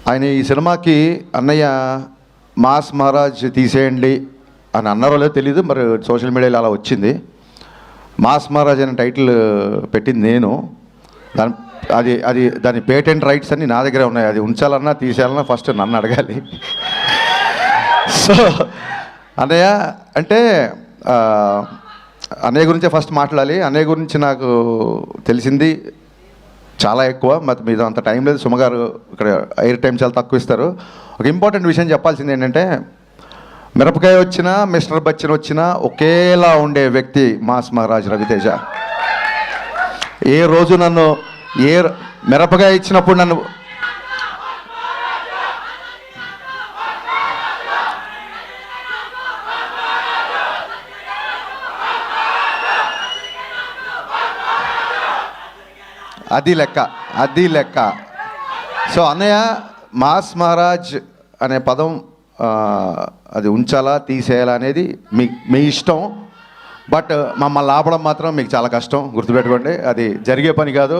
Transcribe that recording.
ఆయన ఈ సినిమాకి అన్నయ్య మాస్ మహారాజ్ తీసేయండి అని అన్నారో లేదో తెలీదు, మరి సోషల్ మీడియాలో అలా వచ్చింది. మాస్ మహారాజ్ అనే టైటిల్ పెట్టింది నేను. దాని దాని పేటెంట్ రైట్స్ అన్నీ నా దగ్గరే ఉన్నాయి. అది ఉంచాలన్నా తీసేయాలన్నా ఫస్ట్ నన్ను అడగాలి. సో అన్నయ్య అంటే అన్నయ్య గురించే ఫస్ట్ మాట్లాడాలి. అన్నయ్య గురించి నాకు తెలిసింది చాలా ఎక్కువ, మరి మీద అంత టైం లేదు. సుమగారు ఇక్కడ ఎయిర్ టైం చాలా తక్కువ ఇస్తారు. ఒక ఇంపార్టెంట్ విషయం చెప్పాల్సింది ఏంటంటే, మిరపకాయ వచ్చినా మిస్టర్ బచ్చన్ వచ్చినా ఒకేలా ఉండే వ్యక్తి మాస్ మహారాజ్ రవితేజ. ఏ రోజు నన్ను మిరపకాయ ఇచ్చినప్పుడు నన్ను అది లెక్క. సో అన్నయ్య మాస్ మహారాజ్ అనే పదం అది ఉంచాలా తీసేయాలా అనేది మీ ఇష్టం. బట్ మమ్మల్ని ఆపడం మాత్రం మీకు చాలా కష్టం, గుర్తుపెట్టుకోండి. అది జరిగే పని కాదు.